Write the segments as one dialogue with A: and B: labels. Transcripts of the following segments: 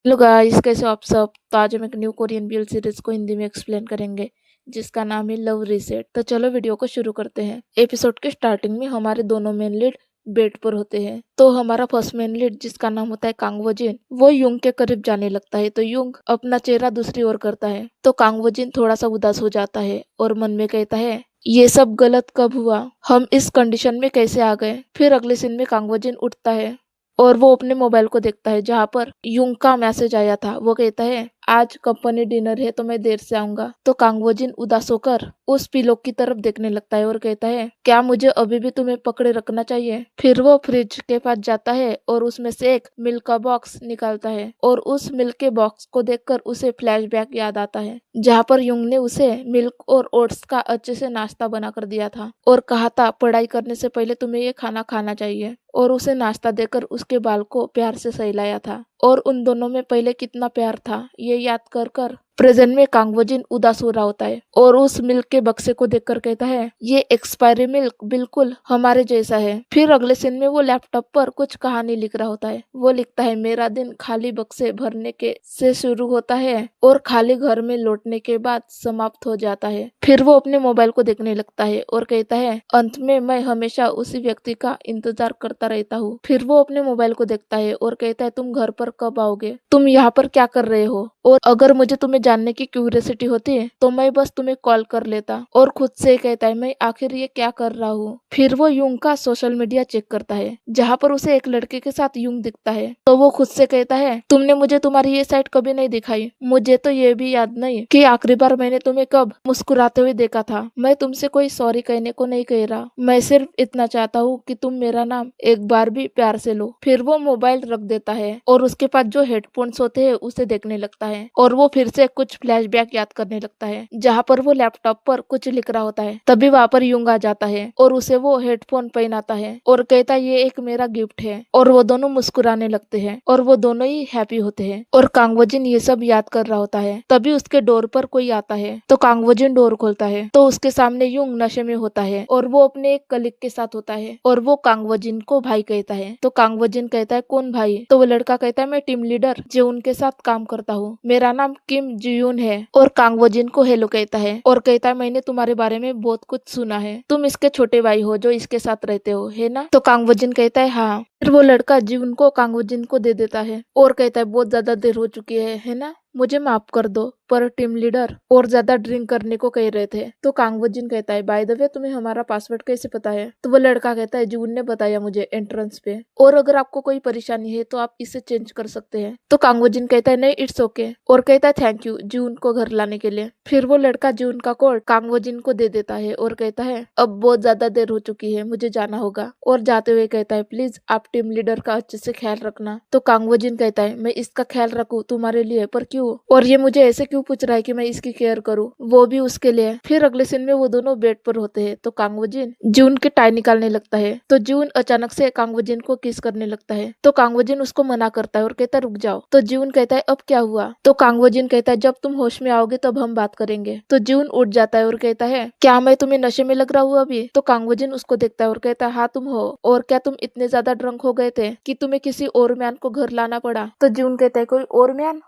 A: Hello guys, कैसे हो आप सब। तो आज हम एक न्यू कोरियन बीएल सीरीज को हिंदी में एक्सप्लेन करेंगे जिसका नाम है लव रीसेट। तो चलो वीडियो को शुरू करते हैं। एपिसोड के स्टार्टिंग में हमारे दोनों मेन लीड बेड पर होते हैं। तो हमारा फर्स्ट मेन लीड जिसका नाम होता है कांग वो जिन, वो युंग के करीब जाने लगता है। तो युंग अपना चेहरा दूसरी ओर करता है तो कांग वो जिन थोड़ा सा उदास हो जाता है और मन में कहता है ये सब गलत कब हुआ, हम इस कंडीशन में कैसे आ गए। फिर अगले सीन में कांग वो जिन उठता है और वो अपने मोबाइल को देखता है जहाँ पर युंग का मैसेज आया था। वो कहता है आज कंपनी डिनर है तो मैं देर से आऊंगा। तो कांगवोजिन उदास होकर उस पिलो की तरफ देखने लगता है और कहता है क्या मुझे अभी भी तुम्हें पकड़े रखना चाहिए। फिर वो फ्रिज के पास जाता है और उसमें से एक मिल्क का बॉक्स निकालता है और उस मिल्क के बॉक्स को देखकर उसे फ्लैशबैक याद आता है जहाँ पर युंग ने उसे मिल्क और ओट्स का अच्छे से नाश्ता बना कर दिया था और कहा था पढ़ाई करने से पहले तुम्हें ये खाना खाना चाहिए, और उसे नाश्ता देकर उसके बाल को प्यार से सहलाया था। और उन दोनों में पहले कितना प्यार था ये याद कर कर प्रेजेंट में कांगवोजिन उदास हो रहा होता है और उस मिल्क के बक्से को देखकर कहता है ये एक्सपायरी मिल्क बिल्कुल हमारे जैसा है। फिर अगले सीन में वो लैपटॉप पर कुछ कहानी लिख रहा होता है। वो लिखता है मेरा दिन खाली बक्से भरने के से शुरू होता है और खाली घर में लौटने के बाद समाप्त हो जाता है। फिर वो अपने मोबाइल को देखने लगता है और कहता है अंत में मैं हमेशा उसी व्यक्ति का इंतजार करता रहता हूँ। फिर वो अपने मोबाइल को देखता है और कहता है तुम घर पर कब आओगे, तुम यहाँ पर क्या कर रहे हो, और अगर मुझे तुम्हें जानने की क्यूरियोसिटी होती है तो मैं बस तुम्हें कॉल कर लेता। और खुद से कहता है मैं आखिर ये क्या कर रहा हूँ। फिर वो युंग का सोशल मीडिया चेक करता है जहाँ पर उसे एक लड़के के साथ युंग दिखता है। तो वो खुद से कहता है तुमने मुझे तुम्हारी ये साइड कभी नहीं दिखाई, मुझे तो ये भी याद नहीं कि आखिरी बार मैंने तुम्हें कब मुस्कुराते हुए देखा था। मैं तुमसे कोई सॉरी कहने को नहीं कह रहा, मैं सिर्फ इतना चाहता हूँ कि तुम मेरा नाम एक बार भी प्यार से लो। फिर वो मोबाइल रख देता है और उसके पास जो हेडफोन्स होते हैं उसे देखने लगता है और वो फिर से कुछ फ्लैशबैक याद करने लगता है जहाँ पर वो लैपटॉप पर कुछ लिख रहा होता है। तभी वहाँ पर युंग आ जाता है और उसे वो हेडफोन पहनाता है और कहता है ये एक मेरा गिफ्ट है, और वो दोनों मुस्कुराने लगते हैं और वो दोनों ही हैप्पी होते हैं। और कांगवोजिन ये सब याद कर रहा होता है तभी उसके डोर पर कोई आता है। तो कांगवोजिन डोर खोलता है तो उसके सामने युंग नशे में होता है और वो अपने एक कलीग के साथ होता है और वो कांगवोजिन को भाई कहता है। तो कांगवोजिन कहता है कौन भाई। तो वो लड़का कहता है मैं टीम लीडर जो उनके साथ काम करता हूँ, मेरा नाम किम जियून है। और कांगवोजिन को हेलो कहता है और कहता है मैंने तुम्हारे बारे में बहुत कुछ सुना है, तुम इसके छोटे भाई हो जो इसके साथ रहते हो है ना। तो कांगवोजिन कहता है हाँ। फिर वो लड़का जीवन को कांगवोजिन को दे देता है और कहता है बहुत ज्यादा देर हो चुकी है ना, मुझे माफ कर दो, पर टीम लीडर और ज्यादा ड्रिंक करने को कह रहे थे। तो कांगवोजिन कहता है बाय द वे तुम्हें हमारा पासवर्ड कैसे पता है। तो वो लड़का कहता है जीवन ने बताया मुझे एंट्रेंस पे, और अगर आपको कोई परेशानी है तो आप इसे चेंज कर सकते हैं। तो कांगवोजिन कहता है नहीं इट्स ओके, और कहता है थैंक यू जीवन को घर लाने के लिए। फिर वो लड़का जीवन का कोड कांगवोजिन को दे देता है और कहता है अब बहुत ज्यादा देर हो चुकी है, मुझे जाना होगा। और जाते हुए कहता है प्लीज आप टीम लीडर का अच्छे से ख्याल रखना। तो कांगवोजिन कहता है मैं इसका ख्याल रखूं तुम्हारे लिए, पर क्यों, और ये मुझे ऐसे क्यों पूछ रहा है कि मैं इसकी केयर करूं, वो भी उसके लिए। फिर अगले सीन में वो दोनों बेड पर होते हैं तो कांगवोजिन जून के टाई निकालने लगता है तो जून अचानक से कांगवोजिन को किस करने लगता है। तो कांगवोजिन उसको मना करता है और कहता है रुक जाओ। तो जून कहता है अब क्या हुआ। तो कांगवोजिन कहता है जब तुम होश में आओगे तब हम बात करेंगे। तो जून उठ जाता है और कहता है क्या मैं तुम्हें नशे में लग रहा हूँ अभी। तो कांगवोजिन उसको देखता है और कहता है हाँ तुम हो, और क्या तुम इतने ज्यादा ड्रंक हो गए थे कि तुम्हें किसी और मैन को घर लाना पड़ा। तो जून कहता है कोई और मैन,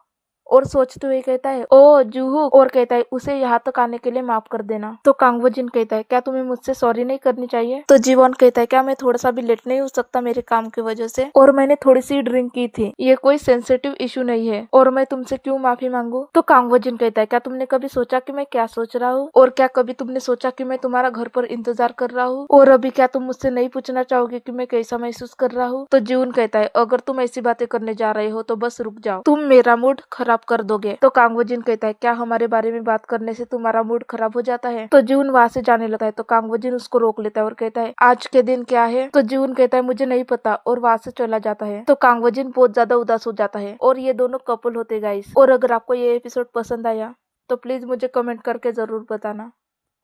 A: और सोचते हुए कहता है ओ जूहू, और कहता है उसे यहाँ तक आने के लिए माफ कर देना। तो कांगवोजिन कहता है क्या तुम्हें मुझसे सॉरी नहीं करनी चाहिए। तो जीवन कहता है क्या मैं थोड़ा सा भी लेट नहीं हो सकता मेरे काम की वजह से, और मैंने थोड़ी सी ड्रिंक की थी, ये कोई सेंसिटिव इशू नहीं है, और मैं तुमसे क्यों माफी मांगू। तो कांगवोजिन कहता है क्या तुमने कभी सोचा कि मैं क्या सोच रहा हूँ, और क्या कभी तुमने सोचा कि मैं तुम्हारा घर पर इंतजार कर रहा हूँ, और अभी क्या तुम मुझसे नहीं पूछना चाहोगे कि मैं कैसा महसूस कर रहा हूँ। तो जीवन कहता है अगर तुम ऐसी बातें करने जा रहे हो तो बस रुक जाओ, तुम मेरा मूड खराब कर दोगे। तो कांगवोजिन कहता है क्या हमारे बारे में बात करने से तुम्हारा मूड खराब हो जाता है। तो जून वहां से जाने लगता है तो कांगवोजिन उसको रोक लेता है और कहता है आज के दिन क्या है। तो जून कहता है मुझे नहीं पता, और वहां से चला जाता है। तो कांगवोजिन बहुत ज्यादा उदास हो जाता है और ये दोनों कपल होते गाइस। और अगर आपको ये एपिसोड पसंद आया तो प्लीज मुझे कमेंट करके जरूर बताना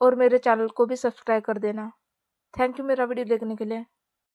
A: और मेरे चैनल को भी सब्सक्राइब कर देना। थैंक यू मेरा वीडियो देखने के लिए।